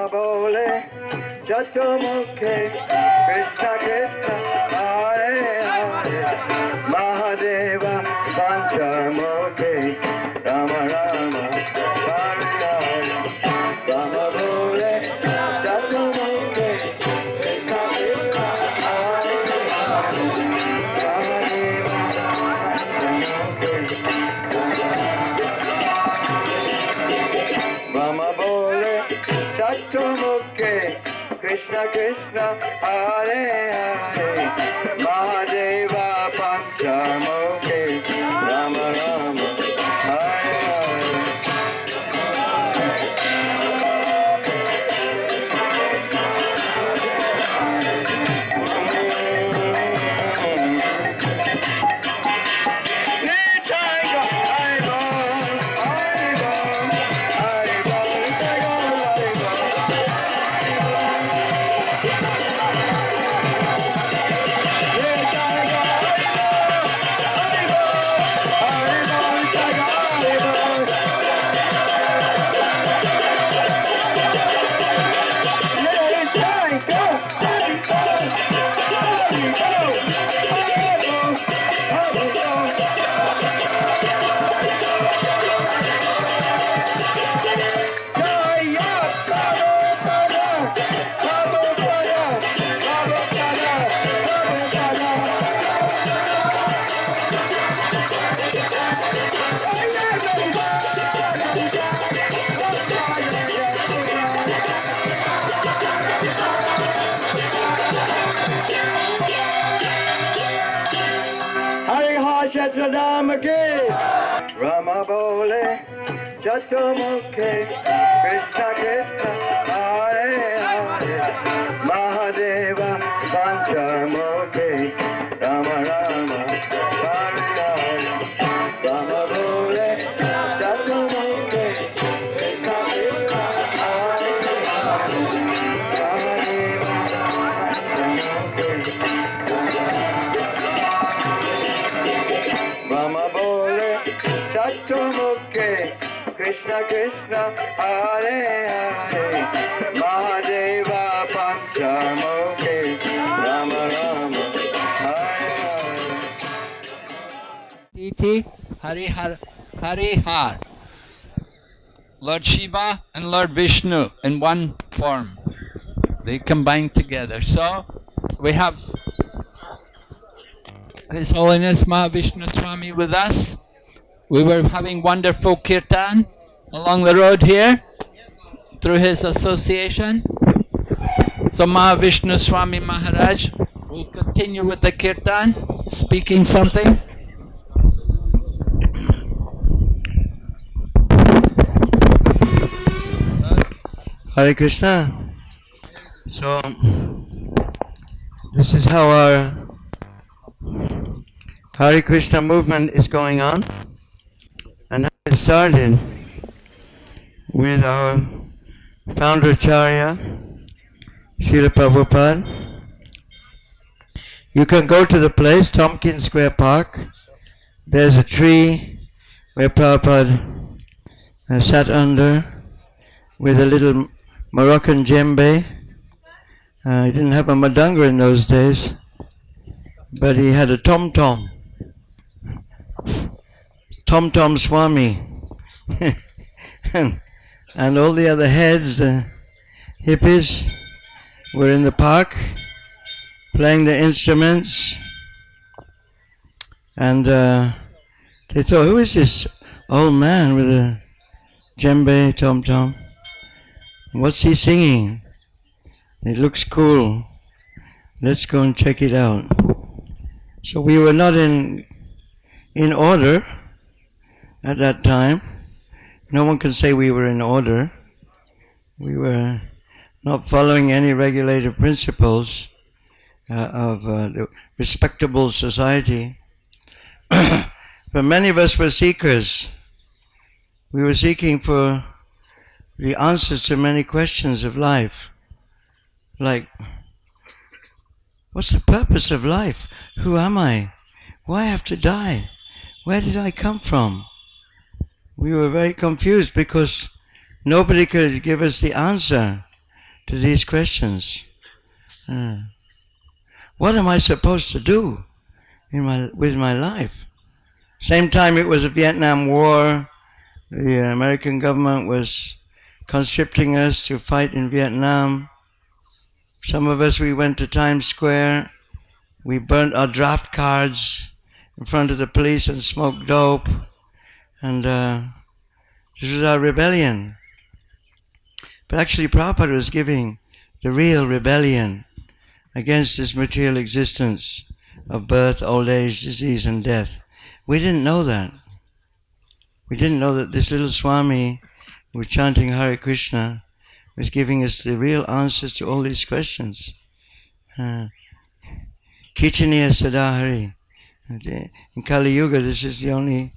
Rama bole chaturmukhe Krishna Krishna Hare Hare Mahadeva Panchamukhe Rama Rama Hare Hare Rama bole chaturmukhe Krishna Krishna Hare Hare Mahadeva Panchamukhe Rama bole chaturmukhe Krishna Krishna Hare Hare Mahadeva Panchamukhe Rama Rama Hare Hare Rama bole chaturmukhe Krishna Krishna Hare Hare Mahadeva Panchamukhe Rama Rama Hare Hare Rama bole chaturmukhe Krishna Krishna Hare Hare Mahadeva Panchamukhe Rama bole chaturmukhe Krishna Krishna Hare Hare Mahadeva Panchamukhe Rama Rama Hare Hare Iti Harihara, Lord Shiva and Lord Vishnu in one form. They combine together. So we have His Holiness Mahavishnu Swami with us. We were having wonderful kirtan along the road here through his association. So Mahavishnu Swami Maharaj will continue with the kirtan, speaking something. Hare Krishna. So, this is how our Hare Krishna movement is going on. And how it started with our founder Acharya, Srila Prabhupada. You can go to the place, Tompkins Square Park. There's a tree where Prabhupada sat under with a little Moroccan djembe. He didn't have a madanga in those days, but he had a tom-tom. Tom-tom Swami. And all the other heads, the hippies, were in the park playing the instruments. And they thought, who is this old man with a djembe, tom-tom? What's he singing? It looks cool. Let's go and check it out. So we were not in order at that time. No one can say we were in order. We were not following any regulative principles of the respectable society. But many of us were seekers. We were seeking for the answers to many questions of life. Like, what's the purpose of life? Who am I? Why have to die? Where did I come from? We were very confused because nobody could give us the answer. to these questions. What am I supposed to do with my life? Same time it was a Vietnam War. The American government was conscripting us to fight in Vietnam. Some of us, we went to Times Square. We burnt our draft cards in front of the police and smoked dope. And this was our rebellion. But actually Prabhupada was giving the real rebellion against this material existence of birth, old age, disease and death. We didn't know that. We didn't know that this little Swami who was chanting Hare Krishna was giving us the real answers to all these questions. Kirtaniya Sadahari. In Kali Yuga, this is the only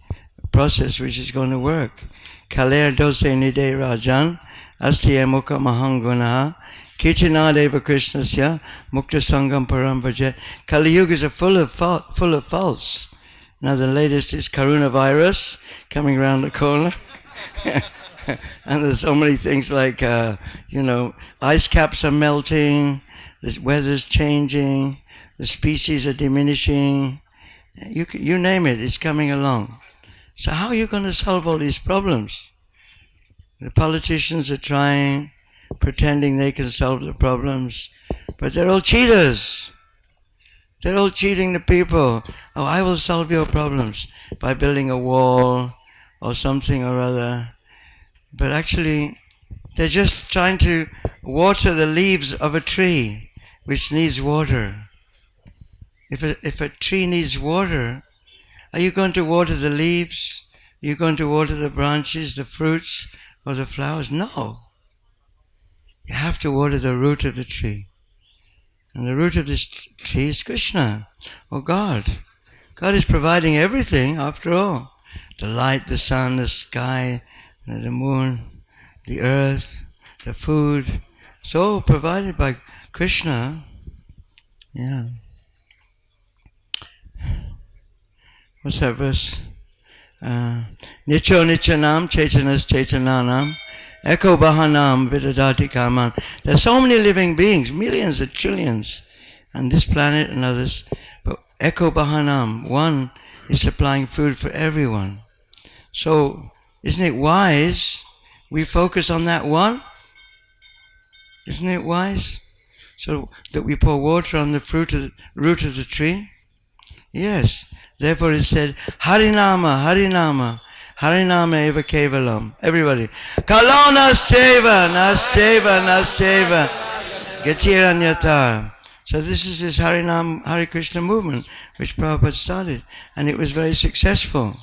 process which is going to work. Kaler dose nide rajan astiya mukha mahangunaha kirtanadeva krishnasya mukta sangam param bhajet. Kali Yuga is full of false. Now the latest is coronavirus coming around the corner. And there's so many things like, ice caps are melting, the weather's changing, the species are diminishing. You name it, it's coming along. So how are you going to solve all these problems? The politicians are trying, pretending they can solve the problems, but they're all cheaters. They're all cheating the people. Oh, I will solve your problems by building a wall or something or other. But actually, they're just trying to water the leaves of a tree which needs water. If a tree needs water, are you going to water the leaves? Are you going to water the branches, the fruits, or the flowers? No. You have to water the root of the tree. And the root of this tree is Krishna, or God. God is providing everything, after all. The light, the sun, the sky, the moon, the earth, the food. It's all provided by Krishna. Yeah. What's that verse? Nicho Nichanam Chaitanas Chaitananam Eko Bahanam Vidadati Kaman. There are so many living beings, millions of trillions, on this planet and others. But Eko Bahanam, one is supplying food for everyone. So, isn't it wise we focus on that one? Isn't it wise? So that we pour water on the root of the tree? Yes. Therefore it said, Harinama, Harinama, Harinama eva kevalam. Everybody. Kalo naseva, naseva, naseva. Gatiranyata. So this is this Harinam, Hare Krishna movement which Prabhupada started. And it was very successful.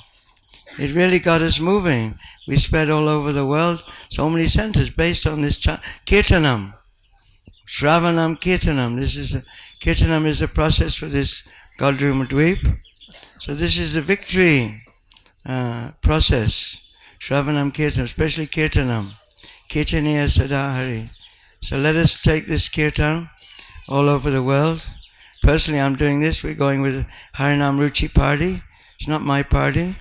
It really got us moving. We spread all over the world. So many centers based on this Kirtanam. Shravanam Kirtanam. Kirtanam is a process for this Godrum Dweep. So this is the victory process. Shravanam Kirtanam, especially Kirtanam. Kirtaniya Sadahari. So let us take this Kirtan all over the world. Personally, I'm doing this. We're going with Harinam Ruchi party. It's not my party.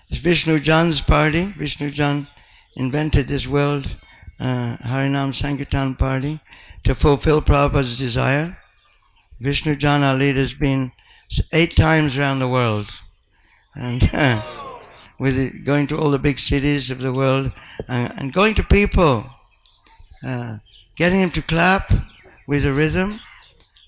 It's Vishnu Jan's party. Vishnu Jan invented this world Harinam Sankirtan party to fulfill Prabhupada's desire. Vishnu Jan, our leader, has been 8 times around the world, and with it, going to all the big cities of the world, and going to people, getting them to clap with a rhythm,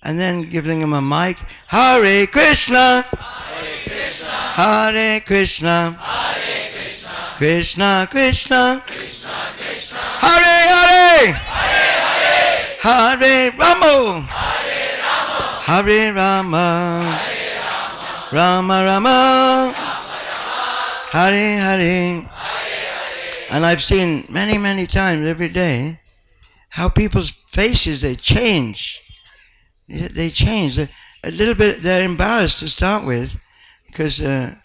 and then giving them a mic. Hare Krishna, Hare Krishna, Hare Krishna, Hare Krishna, Krishna Krishna, Krishna Krishna, Hare Hare, Hare Hare, Hare Rama, Hare Rama, Hare Rama, Rama Rama, Hare Hare. And I've seen many times every day how people's faces, they change. They change. A little bit, they're embarrassed to start with because they're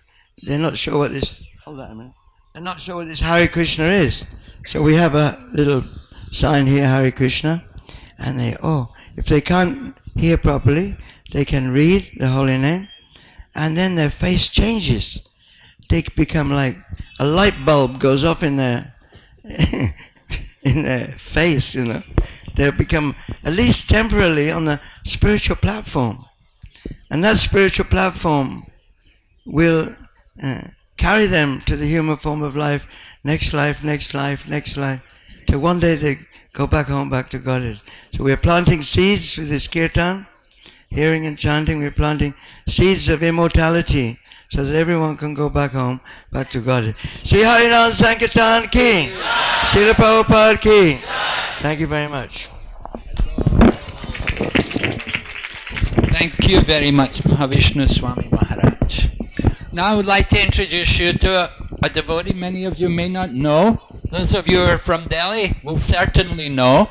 not sure what this, hold on a minute. They're not sure what this Hare Krishna is. So we have a little sign here, Hare Krishna. And if they can't hear properly, they can read the holy name. And then their face changes. They become like a light bulb goes off in their in their face, they'll become at least temporarily on the spiritual platform. And that spiritual platform will carry them to the human form of life, next life, next life, next life, till one day they go back home, back to Godhead. So we're planting seeds with this kirtan, hearing and chanting. We're planting seeds of immortality so that everyone can go back home, back to Godhead. Sri Harinam Sankirtan ki, Srila Prabhupada ki. Thank you very much. Thank you very much, Mahavishnu Swami Maharaj. Now I would like to introduce you to a devotee many of you may not know. Those of you who are from Delhi will certainly know.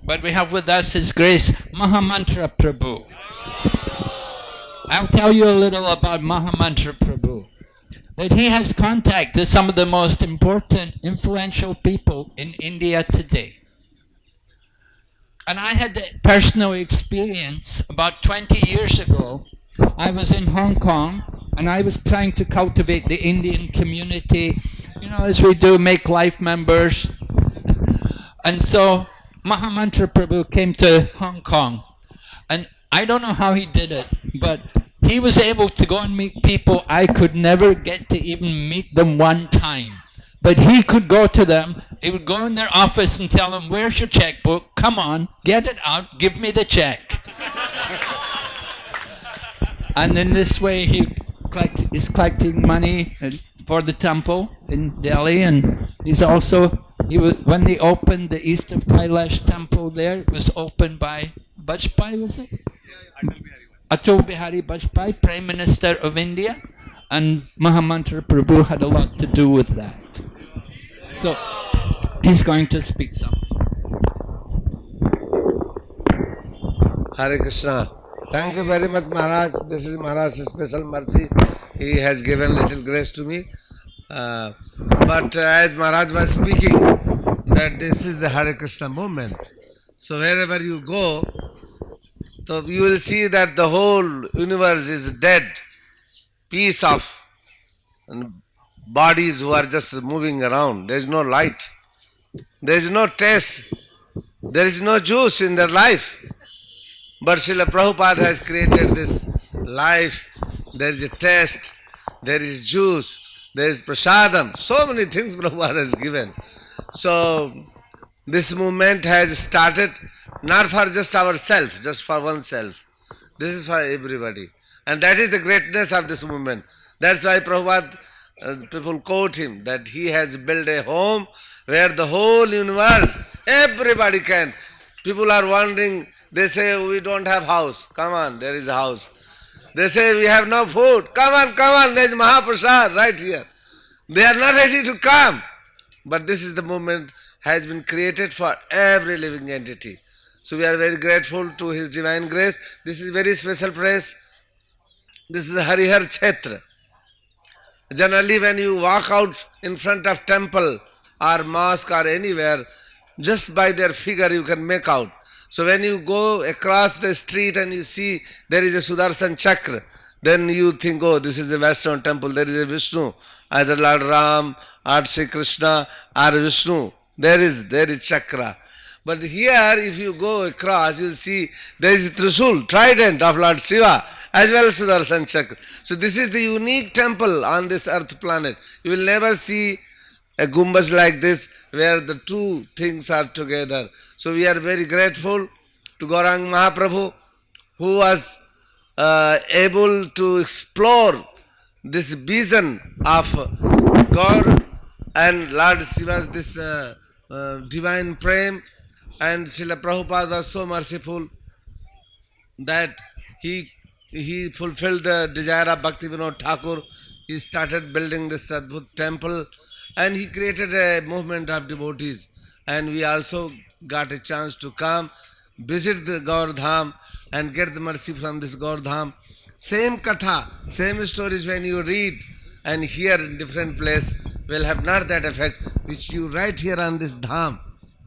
But we have with us His Grace Mahamantra Prabhu. I'll tell you a little about Mahamantra Prabhu. That he has contact with some of the most important, influential people in India today. And I had the personal experience about 20 years ago. I was in Hong Kong and I was trying to cultivate the Indian community, as we do, make life members. And so Mahamantra Prabhu came to Hong Kong. And I don't know how he did it, but he was able to go and meet people I could never get to even meet them one time. But he could go to them, he would go in their office and tell them, "Where's your checkbook? Come on, get it out, give me the check." And in this way he is collecting money for the temple in Delhi, and when they opened the east of Kailash temple there, it was opened by Bajpai, was it? Atal Bihari Bajpai, Prime Minister of India, and Mahamantra Prabhu had a lot to do with that. So he's going to speak something. Hare Krishna. Thank you very much, Maharaj. This is Maharaj's special mercy. He has given little grace to me. But as Maharaj was speaking, that this is the Hare Krishna movement. So wherever you go, so you will see that the whole universe is dead. Piece of bodies who are just moving around. There is no light. There is no taste. There is no juice in their life. But Srila Prabhupada has created this life. There is a taste. There is juice. There is prasadam. So many things Prabhupada has given. So this movement has started not for just ourselves, just for oneself. This is for everybody. And that is the greatness of this movement. That's why Prabhupada, people quote him, that he has built a home where the whole universe, everybody can. People are wondering, they say we don't have house. Come on, there is a house. They say we have no food. Come on, there is Mahaprasad right here. They are not ready to come. But this is the movement has been created for every living entity. So we are very grateful to His Divine Grace. This is very special place. This is Harihara Kshetra. Generally when you walk out in front of temple or mosque or anywhere, just by their figure you can make out. So when you go across the street and you see there is a Sudarshan Chakra, then you think, oh, this is a Western temple, there is a Vishnu, either Lord Ram or Sri Krishna or Vishnu. There is Chakra. But here if you go across, you will see there is a Trishul, trident of Lord Shiva, as well as Sudarshan Chakra. So this is the unique temple on this earth planet. You will never see a gumbaz like this where the two things are together. So we are very grateful to Gaurang Mahaprabhu who was able to explore this vision of God and Lord Shiva's this divine prem, and Srila Prabhupada was so merciful that he fulfilled the desire of Bhakti Vinod Thakur. He started building this Adbhut temple and he created a movement of devotees, and we also got a chance to come visit the Gaur Dham and get the mercy from this Gaur Dham. Same katha, same stories when you read and hear in different place will have not that effect which you write here on this Dham,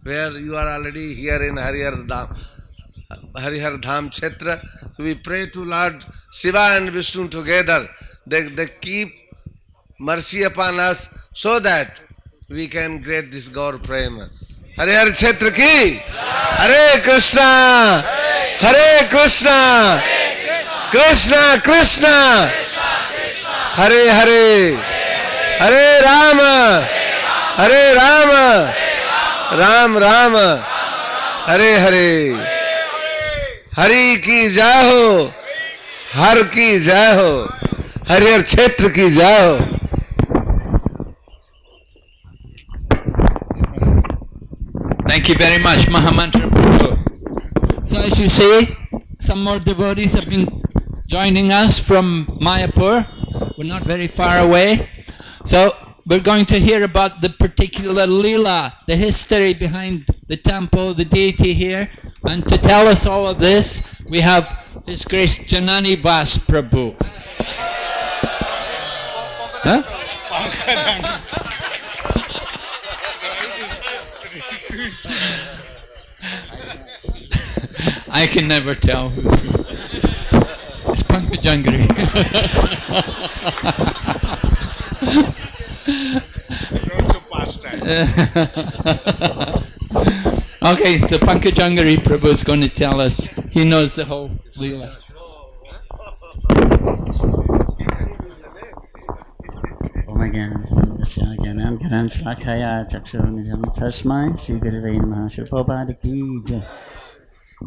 where you are already here in Harihara Dham Kshetra. So we pray to Lord Shiva and Vishnu together. They keep mercy upon us so that we can get this Gaur Prema. Harihar क्षेत्र की हरे कृष्णा कृष्णा कृष्णा हरे हरे हरे राम राम राम हरे हरे हरि की जय हो हर की जय हो हरिहर क्षेत्र की जय हो. Thank you very much, Mahamantra Prabhu. So as you see, some more devotees have been joining us from Mayapur. We're not very far away. So we're going to hear about the particular Leela, the history behind the temple, the deity here. And to tell us all of this, we have His Grace Janani Vas Prabhu. Huh? I can never tell who's who. It's Pankajangri. Okay, so Pankajangari Prabhu is going to tell us. He knows the whole Leela.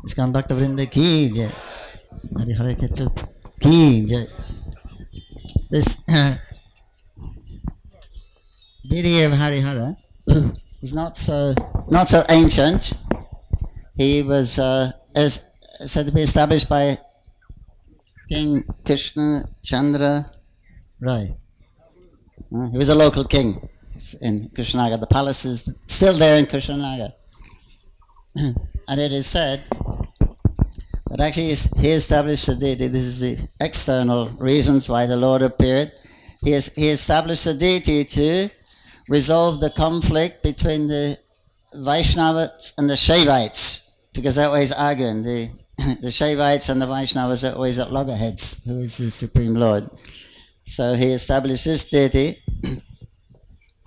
Iskan Bhakta Vrinda ki jai. Harihara Ketchup ki jai. This deity of Harihara is not so ancient. He was said to be established by King Krishna Chandra Rai. He was a local king in Krishnanagar. The palace is still there in Krishnanagar. And it is said that actually he established the deity. This is the external reasons why the Lord appeared. He established the deity to resolve the conflict between the Vaishnavas and the Shaivites, because they're always arguing. The Shaivites and the Vaishnavas are always at loggerheads. Who is the Supreme Lord? So he established this deity,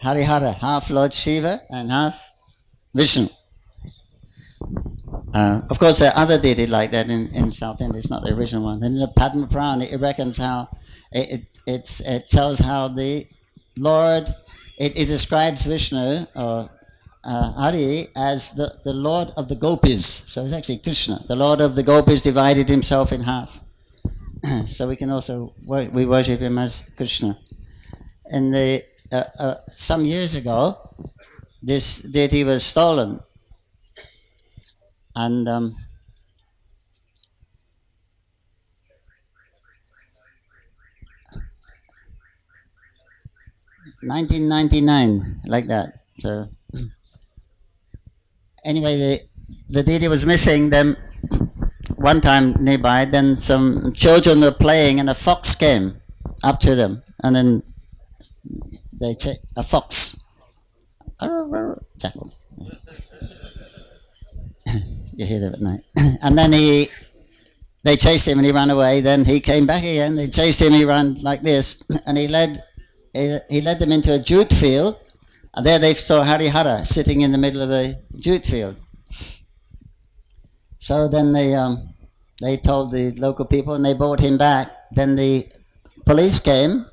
Harihara, half Lord Shiva and half Vishnu. Of course, there are other deities like that in South India. It's not the original one. And in the Padma Purana, it reckons how it tells how the Lord. It describes Vishnu or Hari as the Lord of the Gopis. So it's actually Krishna. The Lord of the Gopis divided himself in half. So we can also we worship him as Krishna. And some years ago, this deity was stolen. And 1999, like that. So anyway, the deity was missing. Then one time nearby, then some children were playing, and a fox came up to them, and then a fox. You hear that at night. And then they chased him and he ran away. Then he came back again. They chased him. He ran like this, and he led them into a jute field. And there they saw Harihara sitting in the middle of a jute field. So then they told the local people, and they brought him back. Then the police came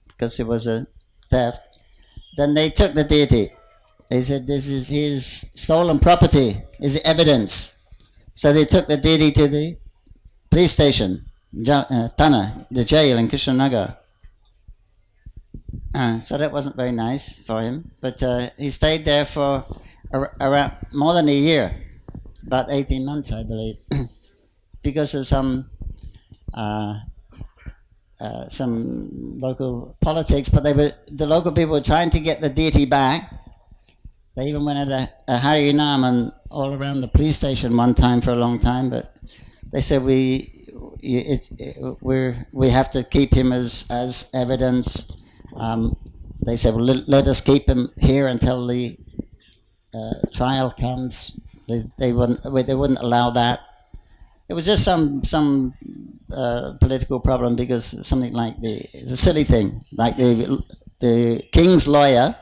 because it was a theft. Then they took the deity. They said, this is his stolen property, is evidence. So they took the deity to the police station, Thana, the jail in Krishnanagar. So that wasn't very nice for him. But he stayed there for around more than a year, about 18 months, I believe, because of some local politics. But the local people were trying to get the deity back. They even went at a Harinam all around the police station one time for a long time, but they said we have to keep him as evidence. They said, well, let us keep him here until the trial comes. They wouldn't allow that. It was just some political problem, because something like it's a silly thing, like the king's lawyer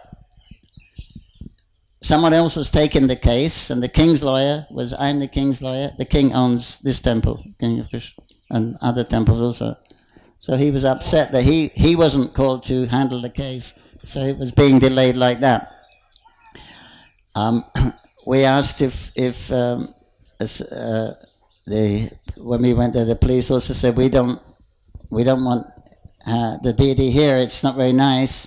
someone else was taking the case, and the king's lawyer was, I'm the king's lawyer. The king owns this temple, King of Krishna, and other temples also. So he was upset that he wasn't called to handle the case, so it was being delayed like that. We asked if when we went there, the police also said we don't want the deity here. It's not very nice.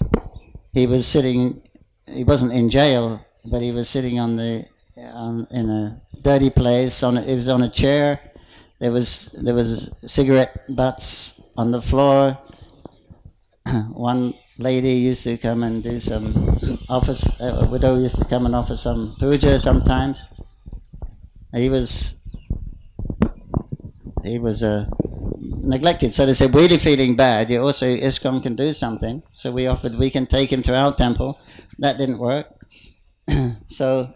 He was sitting. He wasn't in jail, but he was sitting in a dirty place. It was on a chair. There was cigarette butts on the floor. One lady used to come and do some office. A widow used to come and offer some puja sometimes. He was neglected. So they said, really feeling bad. You also, ISKCON can do something. So we offered we can take him to our temple. That didn't work. So,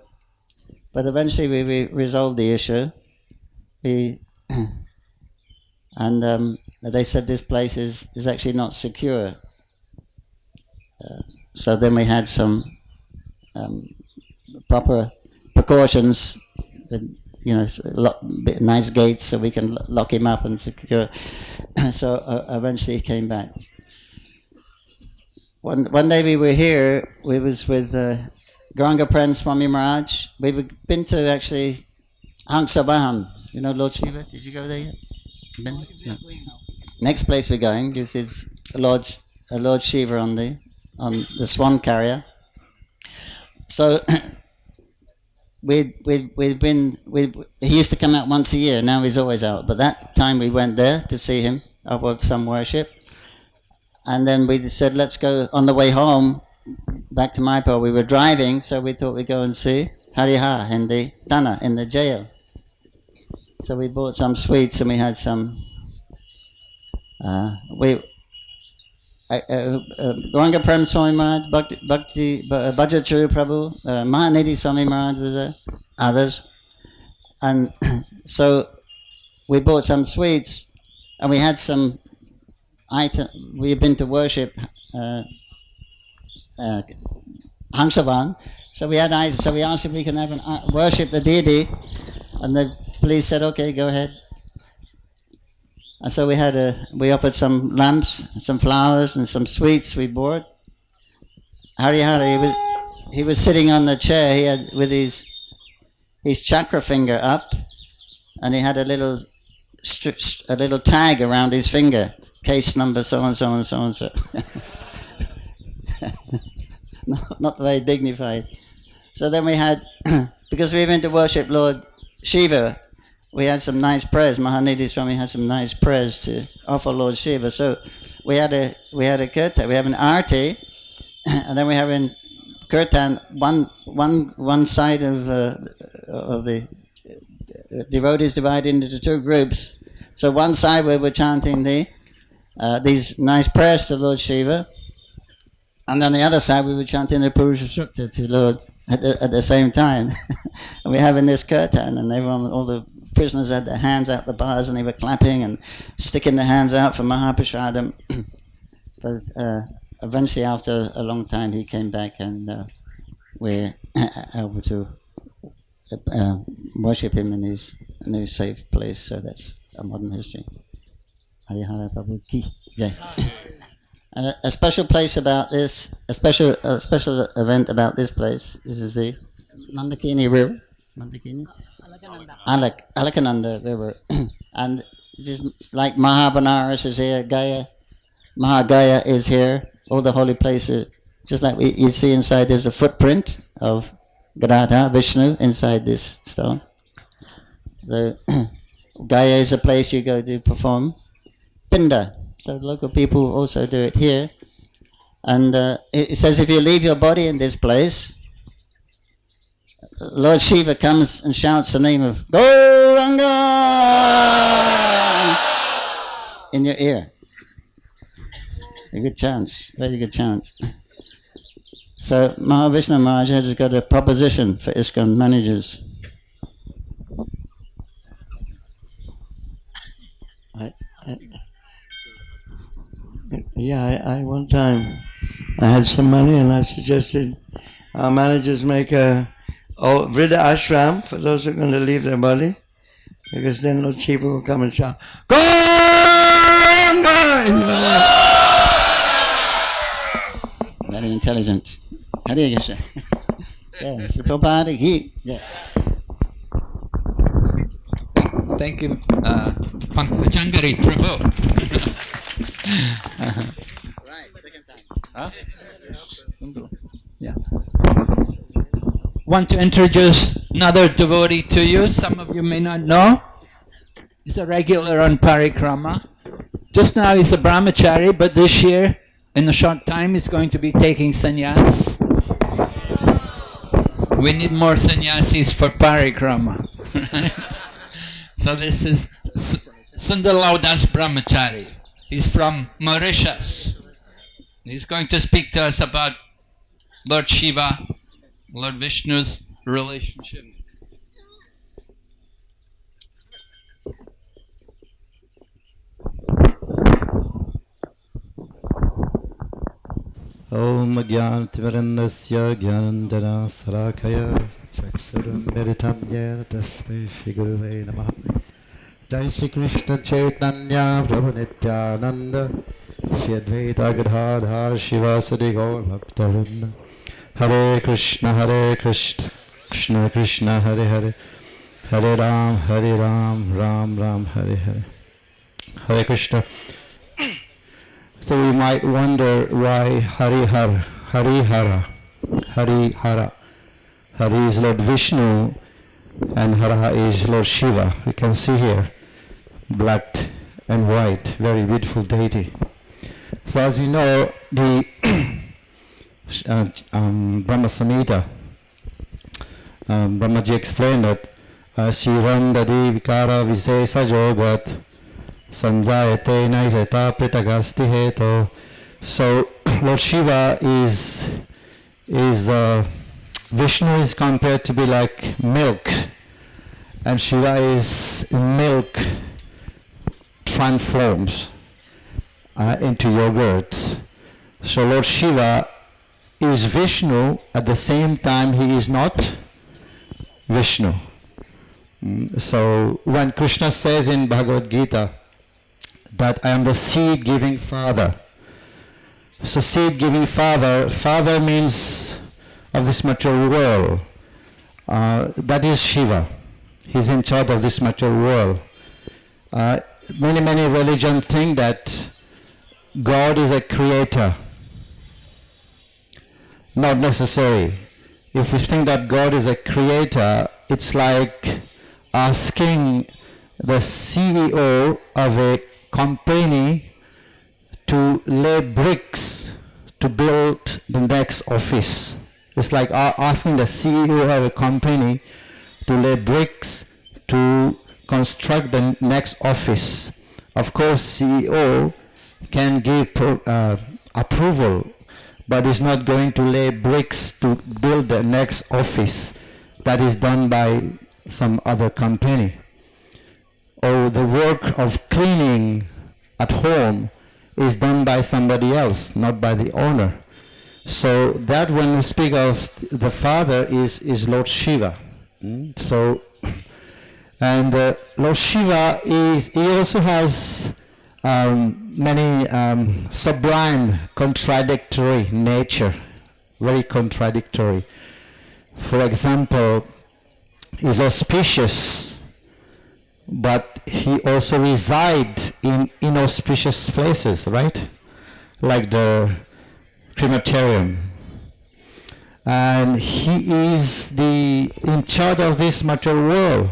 but eventually we resolved the issue. And they said this place is actually not secure. So then we had some proper precautions, with, nice gates so we can lock him up and secure. So eventually he came back. One day we were here. We was with Gauranga Pran Swami Maharaj. We've been to actually Hangsabahan. You know Lord Shiva? Did you go there yet? Been? No. Next place we're going is Lord Shiva on the swan carrier. So he used to come out once a year. Now he's always out. But that time we went there to see him over some worship, and then we said let's go on the way home back to Mayapur. We were driving, so we thought we'd go and see Harihara in the Thana in the jail. So we bought some sweets and we had some. Gauranga Prem Swami Maharaj, Bhakti Bhajachari Prabhu, Mahanidhi Swami Maharaj was there, others. And so we bought some sweets and we had some we had been to worship Hangsavan. So we asked if we can have worship the deity, and the police said, okay, go ahead. And so we offered some lamps, some flowers, and some sweets we bought. Harihara, he was sitting on the chair. He had with his chakra finger up, and he had a little tag around his finger, case number so and so and so and so. Not very dignified. So then we had, because we went to worship Lord Shiva, we had some nice prayers. Mahanidhi Swami had some nice prayers to offer Lord Shiva. So we had a kirtan. We have an arti, and then we have in kirtan one side of the devotees divided into two groups. So one side we were chanting these nice prayers to Lord Shiva, and on the other side we were chanting the Purusha Sukta to Lord at the same time. And we're having this kirtan, and everyone, all the prisoners had their hands out the bars and they were clapping and sticking their hands out for Mahaprasadam. But eventually, after a long time, he came back and we're able to worship him in his new safe place. So that's a modern history. Harihara Prabhu Ki Jai. And a special place about this, a special event about this place, this is the Mandakini River. Mandakini? Alakananda River. And it is like Mahabanaras is here, Gaya, Mahagaya is here, all the holy places. Just like you see inside, there's a footprint of Gadadhar, Vishnu, inside this stone. The Gaya is a place you go to perform Pinda. So the local people also do it here. And it says if you leave your body in this place, Lord Shiva comes and shouts the name of Gauranga in your ear. A good chance, very good chance. So Mahavishnu Maharaj has got a proposition for ISKCON managers. I one time I had some money and I suggested our managers make a Vriddha ashram for those who are going to leave their body, because then Lord Shiva will come and shout, Ganga! Very intelligent. Hare Krishna. Yeah, Sri Prabhupada ki. Yeah. Thank you, Pankajangari Prabhu. Right, second time. Huh? Yeah. Want to introduce another devotee to you. Some of you may not know. He's a regular on parikrama. Just now he's a brahmachari, but this year, in a short time, he's going to be taking sannyas. We need more sannyasis for parikrama. So this is Sundarlaudas Brahmachari. He's from Mauritius. He's going to speak to us about Lord Shiva, Lord Vishnu's relationship. Om Gyanativarandasya Gyanandana Sarakaya Chaksaram Meritam Yena Tasmai Shri Guruve Namaha. Jai Shri Krishna Chaitanya Prabhu Nityananda Shri Advaita Gadadhar Shivasadi Gaur Bhaktavinda. Hare Krishna Krishna Krishna Hare Hare Hare Ram Ram Ram Hare Hare. Hare Krishna. So we might wonder why Harihara. Hari is Lord Vishnu and Hara is Lord Shiva. We can see here, black and white, very beautiful deity. So as we know, the Brahma Samhita, Brahmaji explained that Shirandadi Vikara Visesa Jogat Sanjayate Naireta Pritagasti Heto. So Lord Shiva is Vishnu is compared to be like milk, and Shiva is milk transforms into yogurt. So Lord Shiva is Vishnu, at the same time he is not Vishnu. So when Krishna says in Bhagavad Gita that I am the seed-giving father. So seed-giving father means of this material world. That is Shiva. He's in charge of this material world. Many religions think that God is a creator. Not necessary. If we think that God is a creator, it's like asking the CEO of a company to lay bricks to build the next office. It's like asking the CEO of a company to lay bricks to construct the next office. Of course, CEO can give approval, but is not going to lay bricks to build the next office. That is done by some other company. Or the work of cleaning at home is done by somebody else, not by the owner. So that when we speak of the Father is Lord Shiva. So, and Lord Shiva he also has many sublime, contradictory nature, very contradictory. For example, he's auspicious, but he also resides in inauspicious places, right? Like the crematorium. And he is in charge of this material world,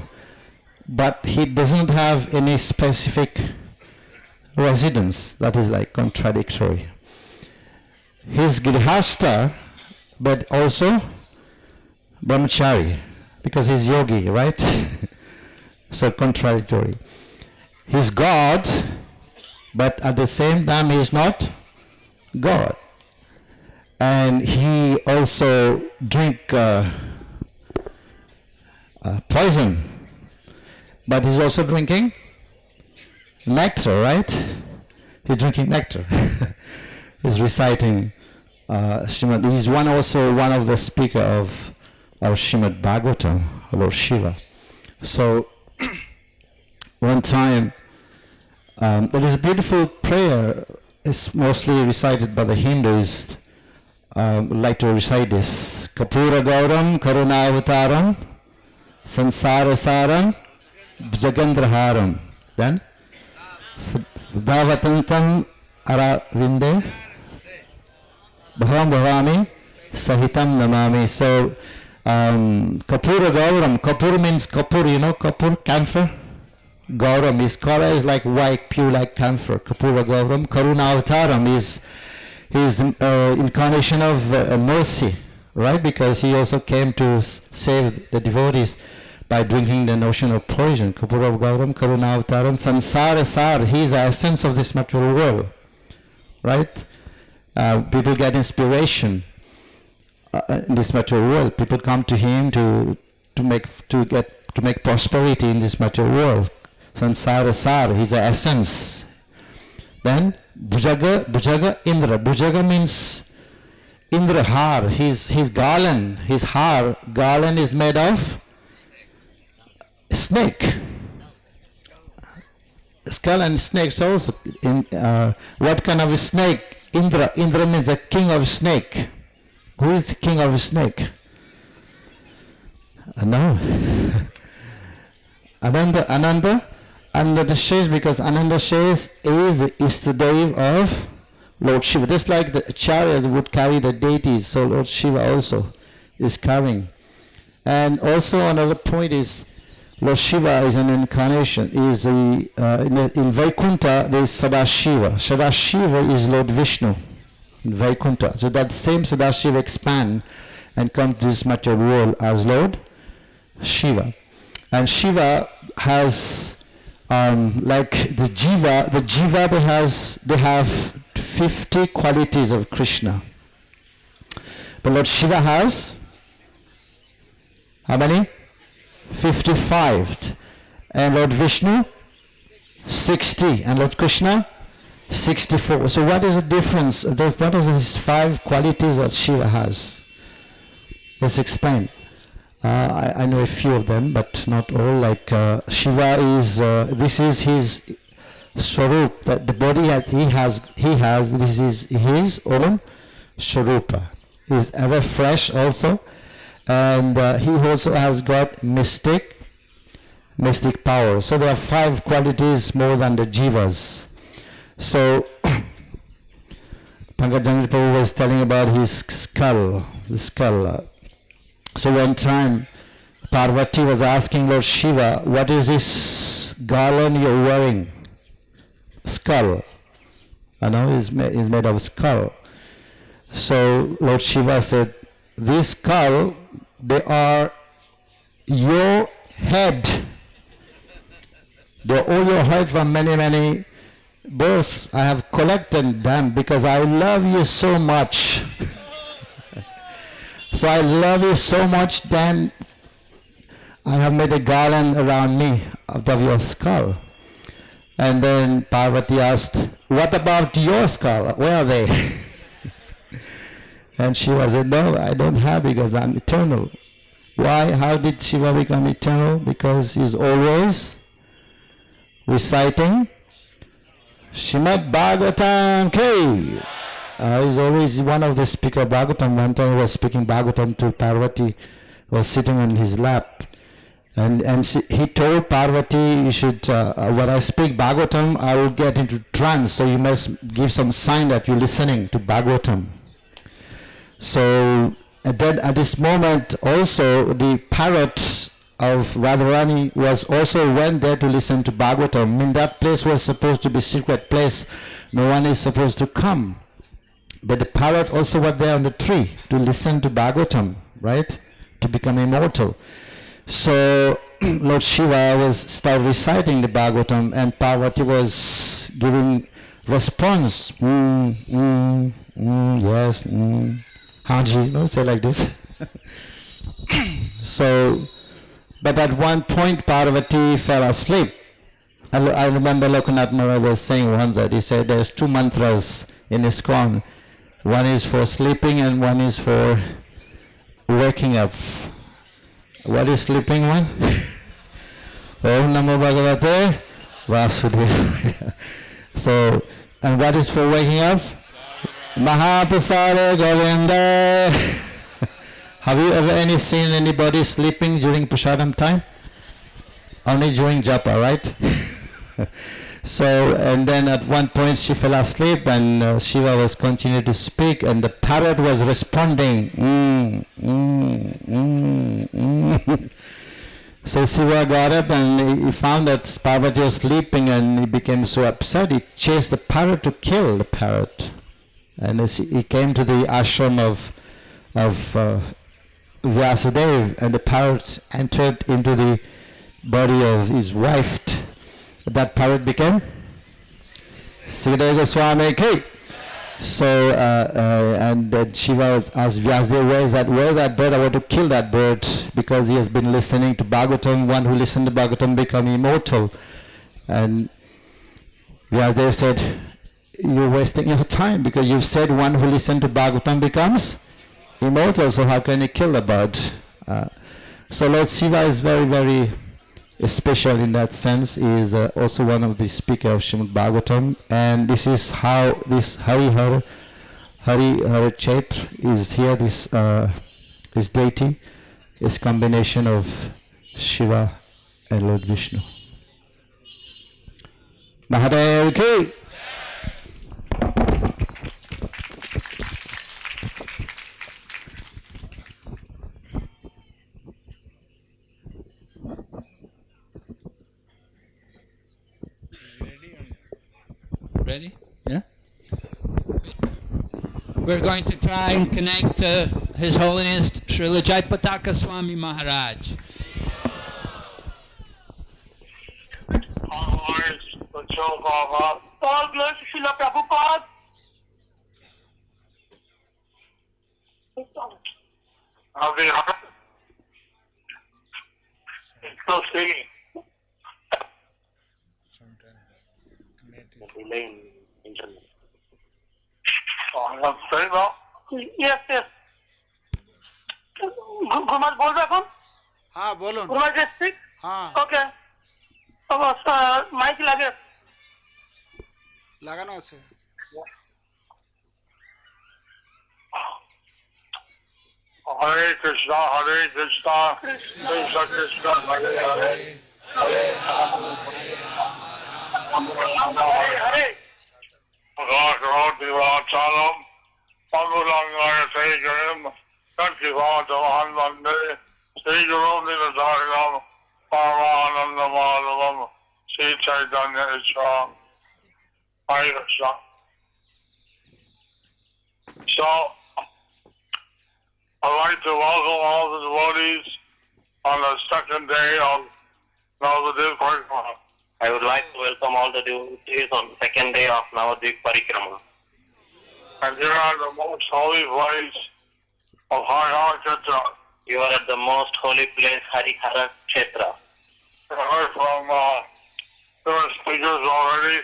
but he doesn't have any specific residence. That is like contradictory. He's Grihastha, but also Brahmachari, because he's yogi, right? So contradictory. He's God, but at the same time he's not God. And he also drink poison, but he's also drinking nectar, right? He's drinking nectar. He's reciting Srimad. He's also one of the speaker of Srimad Bhagavatam, Lord Shiva. So one time, there is a beautiful prayer. It's mostly recited by the Hindus. Like to recite this: Kapura Gauram Karunavataram Sansara Saram Jagandraharam. Then Davatantam Aravinde Bhavam Bhavami Sahitam Namami. So Kapura Gauram. Kapur means kapur, you know, kapur, camphor. Gauram is Kara is like white, pure like camphor. Kapura Gauram. Karunavataram is his incarnation of mercy, right? Because he also came to save the devotees by drinking the notion of poison. Kapura Gauram Karunavataram Sansara Sar. He is the essence of this material world, right? People get inspiration in this material world. People come to him to make prosperity in this material world. Sansara Sar, he's the essence. Then Bhujaga Indra. Bhujaga means Indra Har. His garland, his har, garland is made of snake. Skull and snakes also. What kind of a snake? Indra. Indra means the king of snake. Who is the king of snake? No. Ananda says, because Ananda says is the Dev of Lord Shiva. Just like the acharyas would carry the deities, so Lord Shiva also is carrying. And also another point is Lord Shiva is an incarnation. Is in Vaikuntha there is Sadashiva. Sadashiva is Lord Vishnu in Vaikuntha. So that same Sadashiva expand and come to this material world as Lord Shiva. And Shiva has like the jiva they have 50 qualities of Krishna. But Lord Shiva has how many? 55. And Lord Vishnu 60. And Lord Krishna 64. So what is the difference? What is these 5 qualities that Shiva has? Let's explain. I know a few of them, but not all. Like Shiva is, this is his swarup, that the body that he has, this is his own swarupa. He is ever fresh also, and he also has got mystic power. So there are 5 qualities more than the jivas. So Pankaj Prabhu was telling about his skull, the skull. So one time Parvati was asking Lord Shiva, what is this garland you're wearing? Skull. I know is made of skull. So Lord Shiva said, this skull, they are your head. They're all your head from many births. I have collected them because I love you so much. So I love you so much, then I have made a garland around me out of your skull. And then Parvati asked, what about your skull? Where are they? And Shiva said, no, I don't have because I'm eternal. Why? How did Shiva become eternal? Because he's always reciting Srimad Bhagavatam K. He's always one of the speaker of Bhagavatam. One time he was speaking Bhagavatam to Parvati, was sitting on his lap. And he told Parvati, you should, when I speak Bhagavatam, I will get into trance, so you must give some sign that you're listening to Bhagavatam. So then at this moment also the parrot of Radharani was also went there to listen to Bhagavatam. I mean, that place was supposed to be secret place. No one is supposed to come. But the parrot also was there on the tree to listen to Bhagavatam, right? To become immortal. So Lord Shiva was start reciting the Bhagavatam, and Parvati was giving response. Yes, Haji, no, say like this. So, but at one point Parvati fell asleep. I remember Lokanath Maharaj was saying once that he said there's 2 mantras in ISKCON. One is for sleeping and one is for waking up. What is sleeping one? Om Namo Bhagavate Vasudevaya. So, and what is for waking up? Mahaprasada Govinda. Have you ever seen anybody sleeping during prasadam time? Only during japa, right? So, and then at one point she fell asleep and Shiva was continuing to speak and the parrot was responding. So Shiva got up and he found that Parvati was sleeping and he became so upset. He chased the parrot to kill the parrot. And as he came to the ashram of Vyasadeva and the parrot entered into the body of his wife. That parrot became Sridhar Goswami Ki. So and Shiva was asked Vyasadeva, where is that bird? I want to kill that bird because he has been listening to Bhagavatam. One who listened to Bhagavatam become immortal. And Vyasadeva said, you're wasting your time because you've said one who listened to Bhagavatam becomes immortal, so how can you kill the bird? So Lord Shiva is very, very special in that sense. He is also one of the speakers of Srimad Bhagavatam, and this is how this Harihara Chaitra is here. This deity is combination of Shiva and Lord Vishnu. Mahadev Ki. Ready? Yeah? We're going to try and connect to His Holiness Srila Jaipataka Swami Maharaj. All glory to Srila Prabhupada. So singing. Yes, yes. गुरुमाज बोल रहे कौन? हाँ बोलो. गुरुमाज speak. हाँ. Okay. अब mic लगे. लगाना उसे. Hare Krishna, Krishna Krishna, Hare Hare. Hare. Vachalam, Pangulangaya Sejarim, Sankivadavan Vande, Sejarum Nidadarinam, Paramanandamadavam, Sri Chaitanya Ishram, Hare Krishna. So, I'd like to welcome all the devotees on the second day of Navadip Parikrama. I would like to welcome all the devotees on the second day of Navadip Parikrama. And here are the most holy place of Harihara Kshetra. You are at the most holy place, Harihara Kshetra. We heard from different speakers already,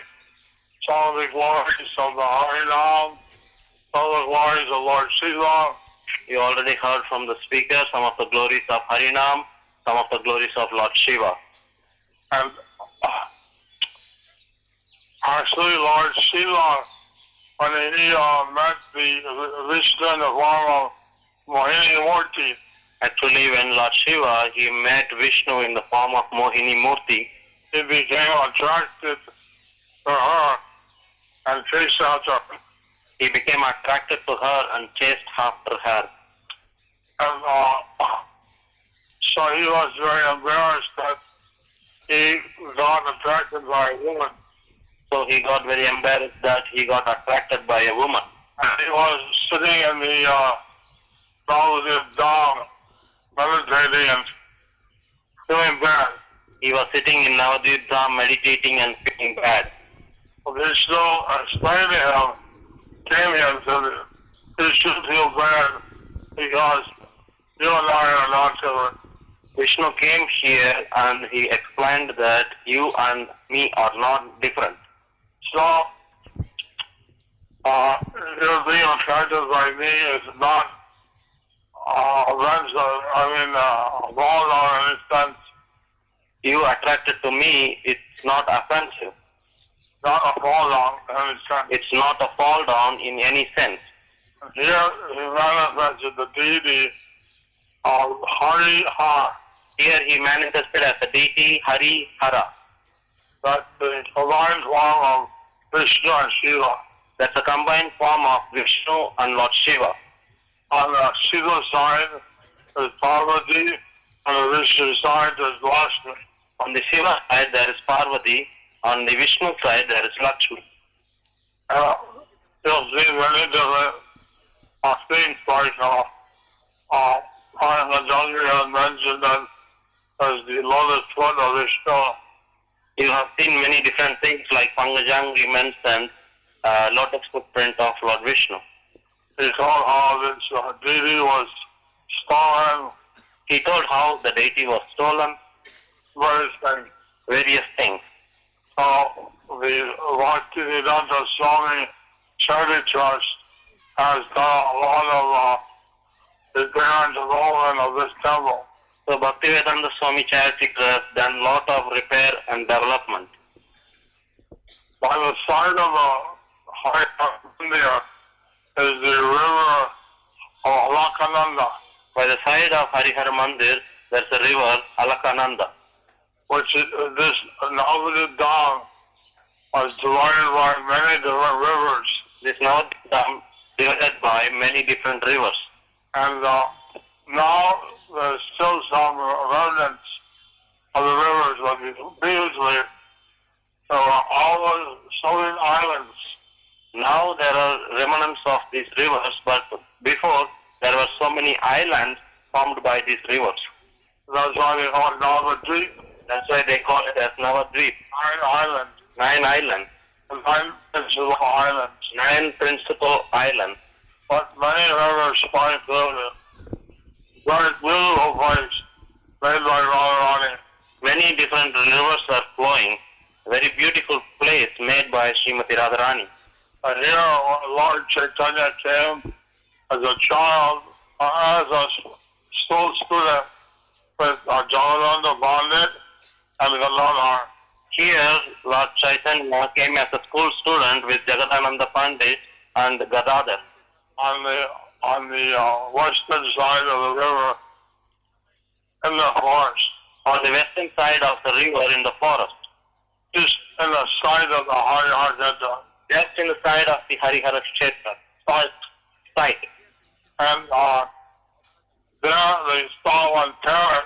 some of the glories of the Harinam, some of the glories of Lord Shiva. You already heard from the speaker some of the glories of Harinam, some of the glories of Lord Shiva. And actually Lord Shiva, when he met the Vishnu in the form of Mohini Murti. Actually, when Lord Shiva, he met Vishnu in the form of Mohini Murti, he became attracted to her and chased after her. He became attracted to her and chased after her. And so he was very embarrassed that he got attracted by a woman. So he got very embarrassed that he got attracted by a woman. And he was sitting in the Navadip Dham, meditating and feeling bad. He was sitting in Navadip Dham meditating and feeling bad. Vishnu explained to him, came here and said, you should feel bad because you and I are not children. Vishnu came here and he explained that you and me are not different. So, You're being attracted by me is not offensive. Wrong or any sense. You attracted to me, it's not offensive. Not a fall down in any sense. It's not a fall down in any sense. Here he manifested the deity of Harihara. Here he manifested as the deity Harihara. That's the combined form of Vishnu and Shiva. That's a combined form of Vishnu and Lord Shiva. On the Shiva side is Parvati, on the Vishnu side is Lakshmi. On the Shiva side there is Parvati, on the Vishnu side there is Lakshmi. You'll see many different things like Patanjali has mentioned that as the lotus foot of Vishnu. You have seen many different things like Pangajangi mentioned lotus footprint of Lord Vishnu. He told how this deity was stolen, He told how the deity was stolen, various things. So the Bhaktivedanta Swami Charity Trust has done a lot of repair and development of this temple. So Bhaktivedanta Swami Charity Trust done lot of repair and development. By the side of the Harihara India is the river of Alakananda, By the side of Harihara Mandir, there's a river, Alakananda, which is this Navadip Dam was divided by many different rivers. This now divided by many different rivers. And now there's still some remnants of the rivers, but previously there were all so many islands. Now there are remnants of these rivers, but before there were so many islands formed by these rivers. That's why they call it Navadvip. That's why they call it as Navadvip. 9 islands. 9 islands. And 9 principal islands. 9 principal islands. But many rivers find through it. Very beautiful place made by Radharani. Many different rivers are flowing. Very beautiful place made by Srimati Radharani. And here Lord Chaitanya came as a child, as a school student with Jagananda Pandit and Gadadhar. Here Lord Chaitanya came as a school student with Jagadananda Pandit and Gadadhar. On the western side of the river in the forest. On the western side of the river in the forest. Just in the side of the Harihara Kshetra. Just in the side of the Harihara Kshetra. Site. And there they saw one parrot,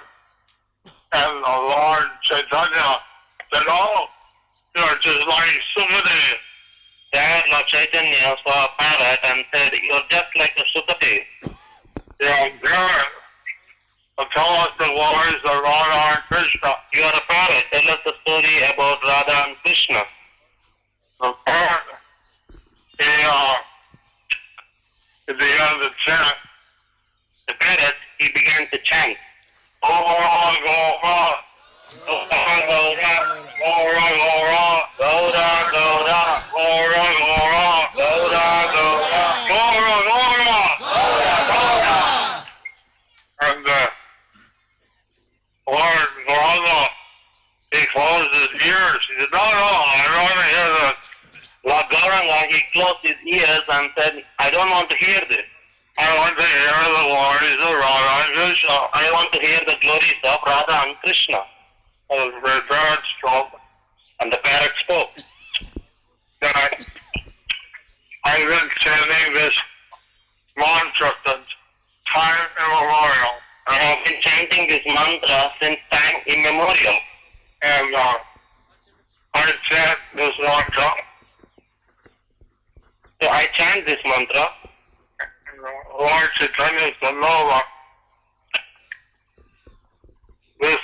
and the Lord Chaitanya said, "Oh, you're just like Sukadeva." There Lord Chaitanya saw a parrot and said, "You're just like a Sukadeva." You're a parrot. Tell us the glories of Radha and Krishna. You are a parrot. Tell us the story about Radha and Krishna. The parrot, he began to chant. The parrot, he began to chant. Gaura, Gaura, Gaura, Gaura, Gaura, Gaura, Gaura, Gaura, Gaura, Gaura, Gaura, Gaura, Gaura, Gaura. And Lord Gaura, he closed his ears. He said, "No, I don't want to hear that." Lord Gauranga, he closed his ears and said, "I don't want to hear this. I want to hear the glories of Radha and Krishna. I want to hear the glories of Radha and Krishna." And the parrot spoke. And the parrot spoke. Then I've been chanting this mantra since time immemorial. I have been chanting this mantra since time immemorial. And I chant this mantra. So I chant this mantra. Lord Chaitanya said, "No, this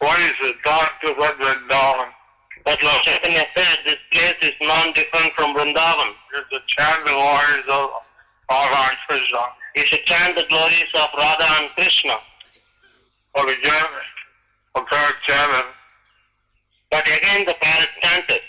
place is not different than Vrindavan." But Lord Chaitanya said this place is non-different from Vrindavan. You should chant the glories of Radha and Krishna. You should chant the glories of Radha and Krishna. But again, the parrot chanted. But again the parrot chanted.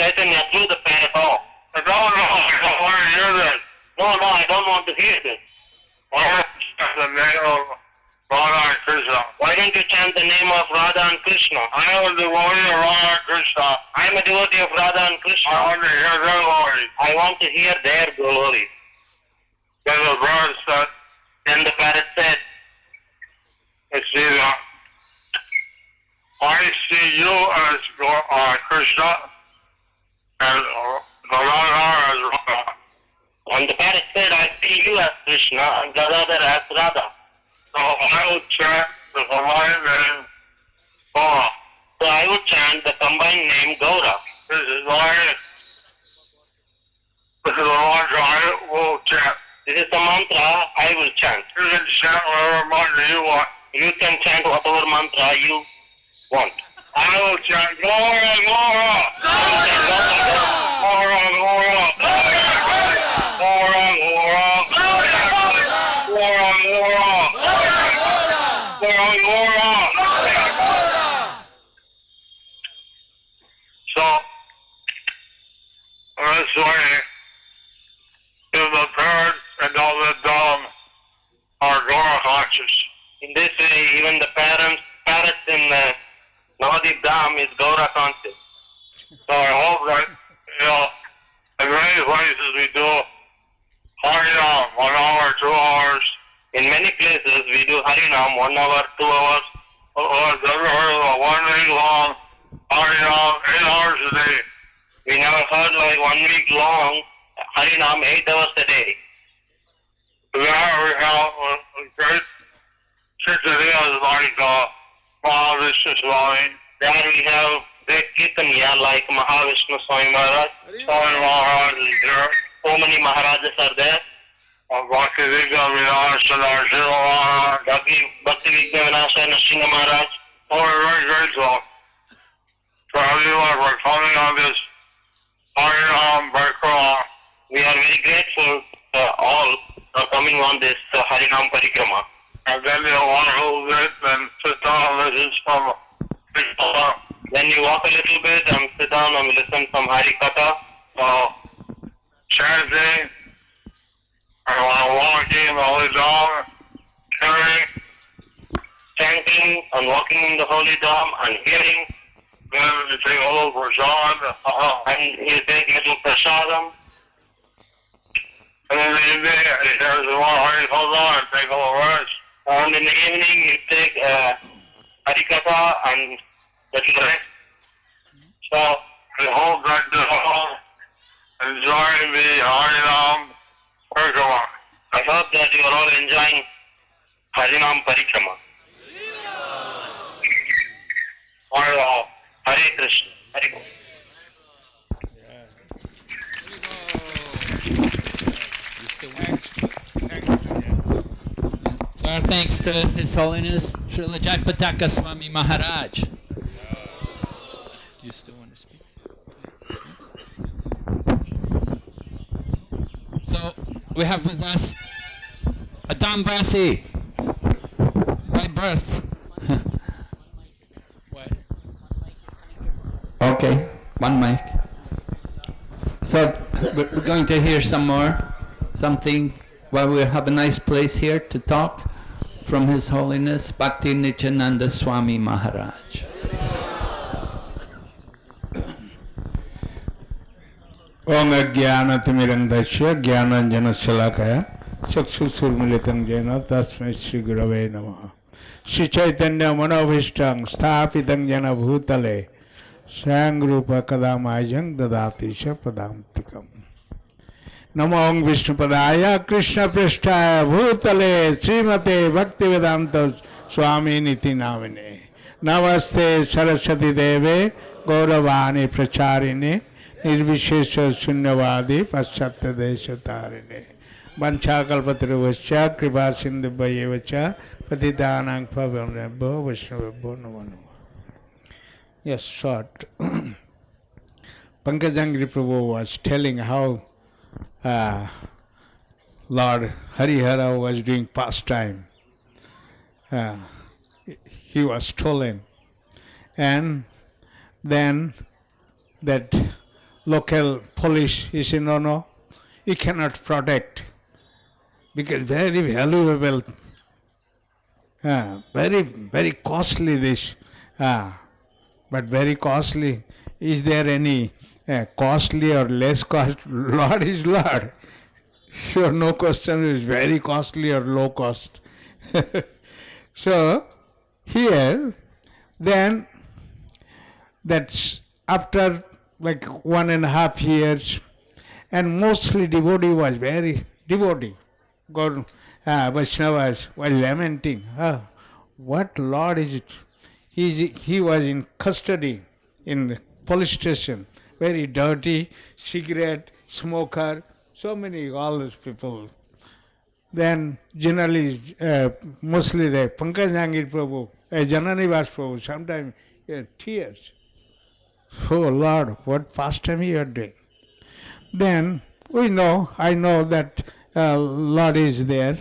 Chaitanya threw the parrot off. No, I don't want to hear this. No, I don't want to hear this. The name of Radha and Krishna. Why don't you chant the name of Radha and Krishna? I am a devotee of Radha and Krishna. I am a devotee of Radha and Krishna. I want to hear their glory. I want to hear their glory. Then the bird said. Then the parrot said. I see you as Krishna and Radha as Radha. And the parrot said, I see you as Krishna and Gadadhar as Radha. So I would chant the combined name Gaura. So I would chant the combined name Gaura. This is the mantra I will chant. This is the mantra I will chant. You can chant whatever mantra you want. You can chant whatever mantra you want. I will chant Gaura, Gaura. Gaura, Gaura. Gaura, Gaura. Gaura, Gaura. So, this way, in the parrot and all the dumb are Gaura conscious. In this way, even the parrots in the Navadip Dham is Gaura conscious. So I hope that, in many places we do Harinam, 1 hour, 2 hours. In many places we do Harinam, 1 hour, 2 hours. I've never heard of a 1 week long Harinam, 8 hours a day. We never heard like 1 week long Harinam, 8 hours a day. There we have great Kirtanias like Mahavishnu Swami. There we have great Kirtaniya like Mahavishnu Swami Maharaj. Swami Maharaj is here. So many Maharajas are there. Bhakti Vigna Vinasha Narsinga Maharaj. Bhakti Vigna Vinasha Narsinga Maharaj. Oh, we're very grateful for everyone for coming on this Harinam Parikrama. We are very grateful all for coming on this Harinam Parikrama. And then you walk a little bit and sit down and listen from Harikatha. Then you walk a little bit and sit down and listen from Harikatha. Chanting, and while walking in the Holy Dham, hearing, chanting and walking in the Holy Dham and hearing. Then you take a little prasad, and you take a little prasadam. And in the evening, you hear some more Harikatha and take a little rest. And in the evening, you take Harikatha and little rest. So, I hope that you all enjoying the Harinam Parikrama. I hope that you are all enjoying Harinam Parikrama. Hare Krishna. Hare Krishna. So our thanks to His Holiness Srila Jayapataka Swami Maharaj. You still want to speak? So we have with us a Dhamvasi by birth. Okay, one mic. So we're going to hear something while we have a nice place here to talk from His Holiness Bhakti Nityananda Swami Maharaj. Om Ajnanathmirandasya Jnananjanasalakaya Chakshussurmilitam Jena Tasmai Shri Gurave Namaha Shri Chaitanya Manobhishtam Sthapitam Jena Bhutale Sangrupa Kadamayang Dadatisha Padamtikam Namo Om Vishnu Padaya Krishna Prishtaya Bhutale Srimate Bhaktivedanta Swami Niti Namine Namaste Saraswati Deve Gauravani Pracharine Nirvishesha Sunyavadi Paschatya Desha Tarine Vanchakalpatruvasya Kripa Sindhubayevacha Patidanang Pavanabho Vaishnavabho Namo Namo. Yes, short. Pankajangri Prabhu was telling how Lord Harihara was doing pastime. He was stolen. And then that local police, he said, no, you cannot protect because very valuable, very costly this, but very costly. Is there any costly or less cost? Lord is Lord. So no question is very costly or low cost. So here, then that's after like 1.5 years, and mostly devotee was very devotee. God, Vaishnavas was lamenting. What Lord is it? He was in custody in police station, very dirty, cigarette, smoker, so many, all those people. Then generally, mostly the Pankajangir Prabhu, Jananivas Prabhu, sometimes tears. Oh Lord, what pastime you are doing. Then I know that Lord is there,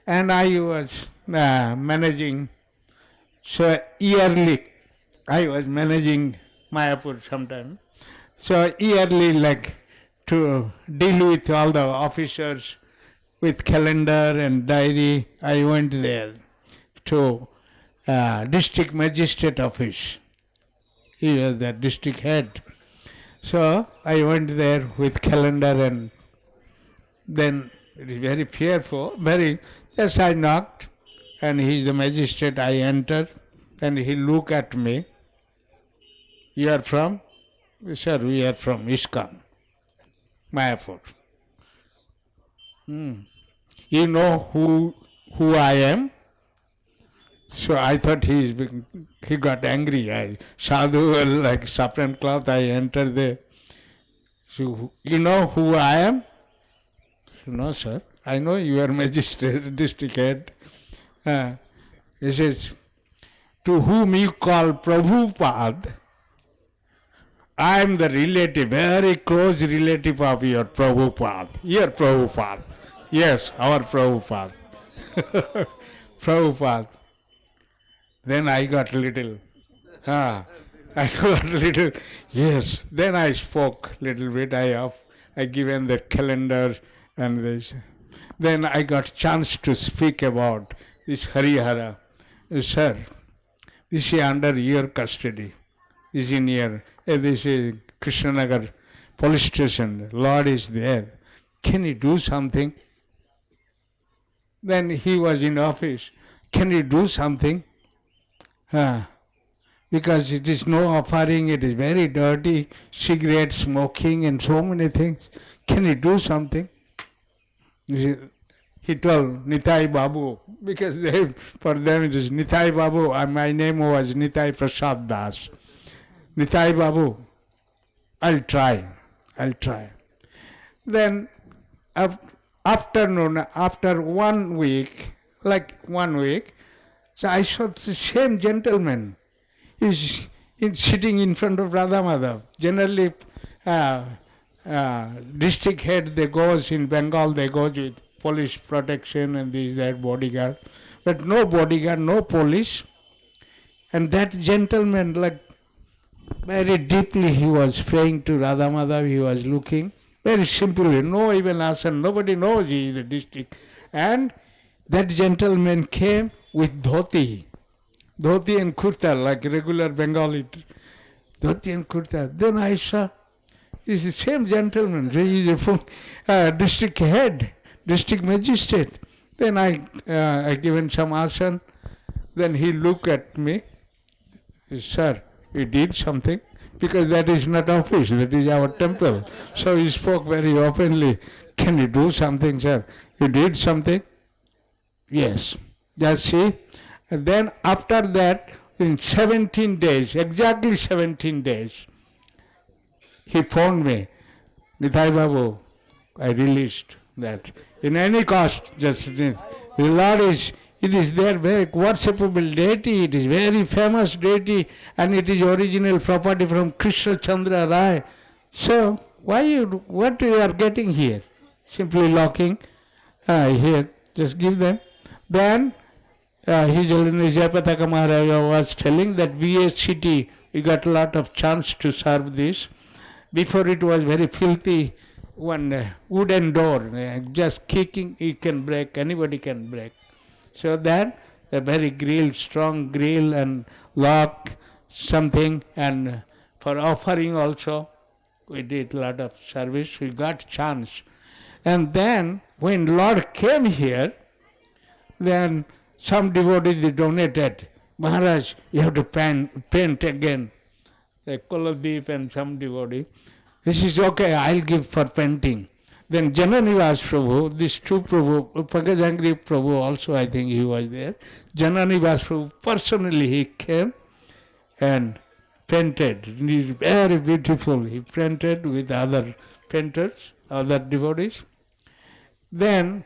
and I was managing, so yearly, I was managing Mayapur sometime. So yearly, like to deal with all the officers with calendar and diary, I went there to district magistrate office. He was the district head. So I went there with calendar, and then it is very fearful, just I knocked, and he is the magistrate. I entered, and he looked at me. You are from? Sir, we are from ISKCON, Mayapur. You know who I am? So I thought he got angry. I sadhu like saffron cloth. I entered there. So you know who I am? So, no, sir. I know you are magistrate, district head. He says, to whom you call Prabhupada, I am the relative, very close relative of your Prabhupada. Your Prabhupada. Yes, our Prabhupada. Prabhupada. Then I got little, yes. Then I spoke little bit. I given the calendar and this. Then I got chance to speak about this Harihara. Sir, this is under your custody. This is in your, this is Krishnanagar police station. Lord is there. Can you do something? Then he was in office. Can you do something? Because it is no offering, it is very dirty, cigarette smoking and so many things. Can you do something? He told Nitai Babu, because for them it is Nitai Babu, and my name was Nitai Prasad Das. Nitai Babu, I'll try. Then after 1 week, so I saw the same gentleman is sitting in front of Radha Madhav. Generally, district head, they goes in Bengal, they goes with police protection and this, that, bodyguard. But no bodyguard, no police. And that gentleman, like very deeply he was praying to Radha Madhav, he was looking. Very simply, no even asan, nobody knows he is the district. And that gentleman came with dhoti and kurta, like regular Bengali, dhoti and kurta. Then I saw, he's the same gentleman, he is a district head, district magistrate. Then I given some asan, then he looked at me, sir, you did something? Because that is not office, that is our temple. So he spoke very openly, can you do something, sir? You did something? Yes. Just see. And then after that, in 17 days, exactly 17 days, he phoned me, Nitai Babu, I released that. In any cost, just the Lord is, it is their very worshipable deity, it is very famous deity, and it is original property from Krishna Chandra Rai. So what you are getting here? Simply locking here, just give them. Then His Holiness Jayapataka Maharaja was telling that VSCT, we got a lot of chance to serve this. Before it was very filthy, one wooden door, just kicking, you can break, anybody can break. So that a very strong grill and lock, something, and for offering also, we did a lot of service, we got chance. And then when Lord came here, then some devotees donated. Maharaj, you have to paint again. Like Koladeep and some devotee. This is okay, I'll give for painting. Then Jananivas Prabhu, these two Prabhu, Pagajangri Prabhu also I think he was there. Jananivas Prabhu, personally he came and painted. It is very beautiful. He painted with other painters, other devotees. Then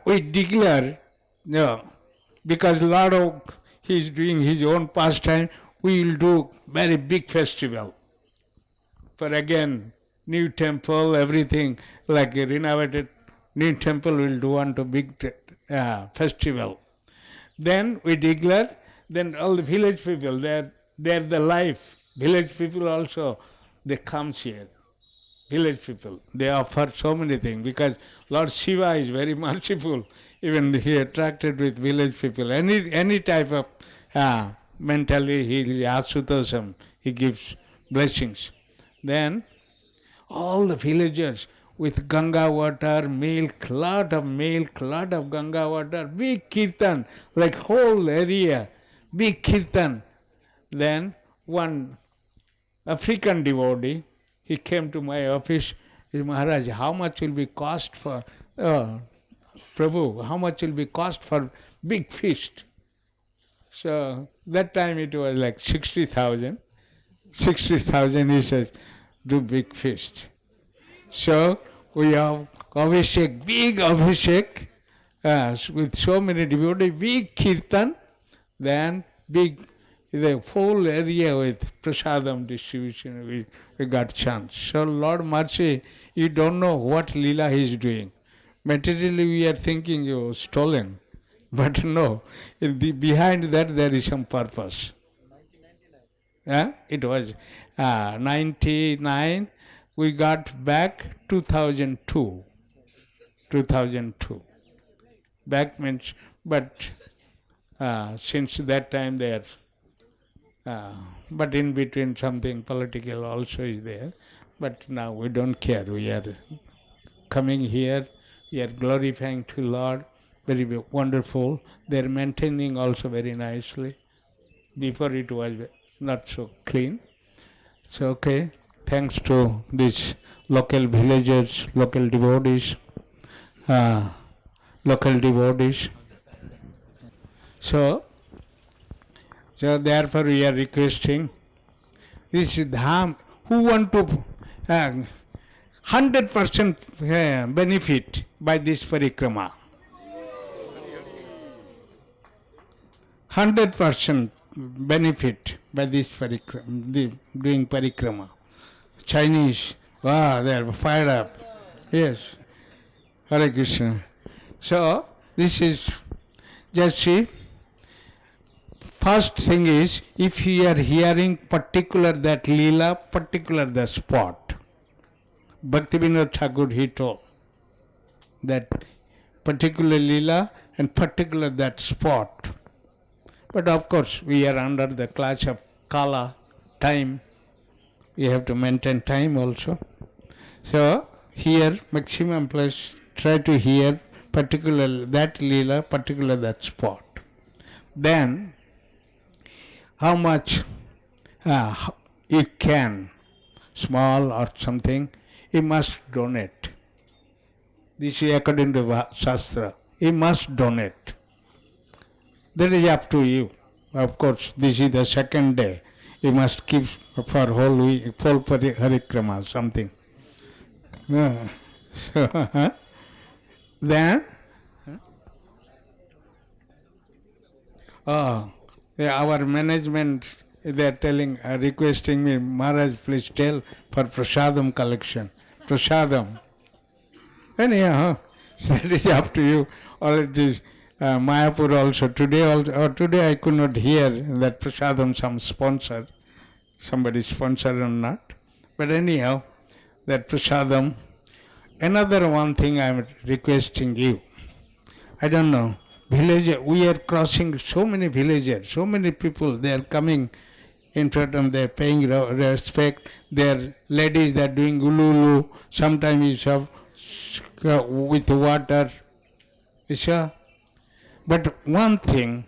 we declare, because Lord of, he is doing his own pastime, we will do very big festival. For again, new temple, everything, like a renovated new temple, we will do one to big festival. Then we declare, then all the village people, they're the life. Village people also, they come here. Village people, they offer so many things because Lord Shiva is very merciful. Even he attracted with village people. Any type of mentally he is Asutosam, he gives blessings. Then all the villagers with Ganga water, milk, lot of Ganga water, big kirtan, like whole area, big kirtan. Then one African devotee, he came to my office, he said, Maharaj, how much will be cost for, Prabhu, how much will be cost for big feast? So that time it was like 60,000. 60,000 he says, do big feast. So we have Abhishek, big Abhishek, with so many devotees, big kirtan, then big, the whole area with prasadam distribution, we got chance. So Lord mercy, you don't know what Leela he is doing. Materially we are thinking you stolen, but no, behind that there is some purpose. It was 99, we got back 2002. 2002. Back means, but since that time they are, but in between something political also is there. But now we don't care. We are coming here, we are glorifying to Lord, very wonderful. They are maintaining also very nicely. Before it was not so clean. So okay, thanks to these local villagers, local devotees. So therefore we are requesting, this is Dham, who want to 100% benefit by this parikrama. 100% benefit by this parikrama, doing parikrama. Chinese, wow, they are fired up. Yes. Hare Krishna. So, this is, just see, first thing is, if you are hearing particular that Leela, particular the spot, Bhaktivinoda Thakur he told that particular Leela and particular that spot. But of course, we are under the clutch of Kala, time. We have to maintain time also. So, here, maximum place, try to hear particular that Leela, particular that spot. Then, how much you can, small or something, you must donate. This is according to Shastra. You must donate. That is up to you. Of course, this is the second day. You must keep for whole week, full Harikrama, something. Then, our management they are telling, requesting me, Maharaj, please tell for prasadam collection. Prasadam. Anyhow, so that is up to you. Or it is Mayapur also. Today I could not hear that prasadam some sponsor, somebody sponsor or not. But anyhow, that prasadam. Another one thing I am requesting you. I don't know. Village, we are crossing so many villagers, so many people, they are coming in front of them, they are paying respect. Their ladies, they are doing ulu. Sometimes you have with water. But one thing,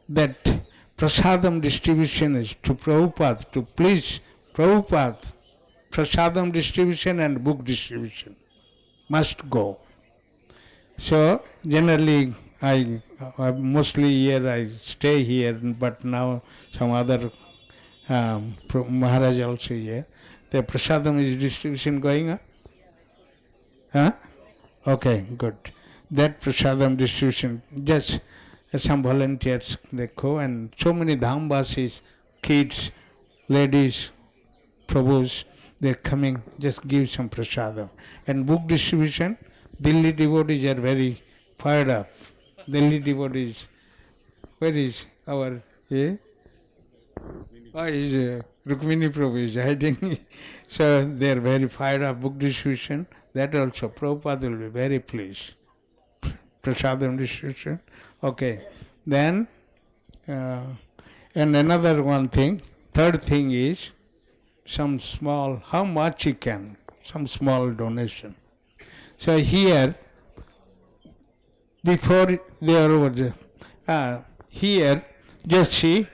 that prasadam distribution is to Prabhupada, to please Prabhupada, prasadam distribution and book distribution must go. So generally, I mostly here I stay here, but now some other Maharaj also here. The prasadam is distribution going on? Huh? Okay, good. That prasadam distribution, just some volunteers, they go, and so many dhambasis, kids, ladies, prabhus, they're coming, just give some prasadam. And book distribution, Delhi devotees are very fired up. Delhi devotees, where is our, Rukmini Prabhu is hiding. So they are very fired up, book distribution. That also, Prabhupada will be very pleased. Prasadam distribution. Okay. Then, and another one thing, third thing is, some small, how much you can, some small donation. So here, before there was, here, just see,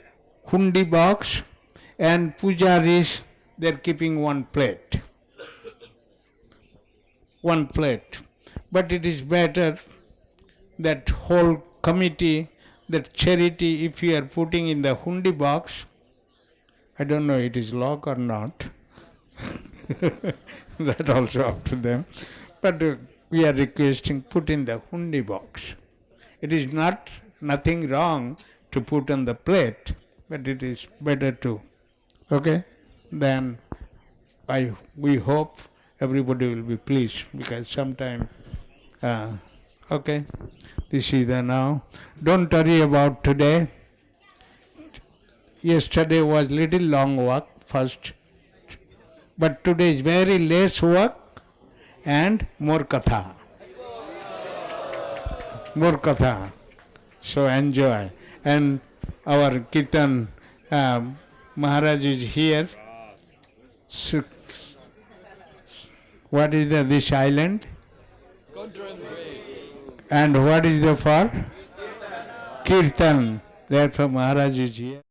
hundi box and pujaris, they are keeping one plate. One plate. But it is better that whole committee, that charity, if you are putting in the hundi box, I don't know it is locked or not. That also up to them. But we are requesting put in the hundi box. It is nothing wrong to put on the plate, but it is better to. Okay? Then we hope everybody will be pleased, because sometime, okay, this is the now. Don't worry about today. Yesterday was little long walk first, but today is very less work and more katha. More katha. So enjoy. And our Kirtan Maharaj is here. So, what is this island? And what is the for? Kirtan. Therefore Maharaj is here.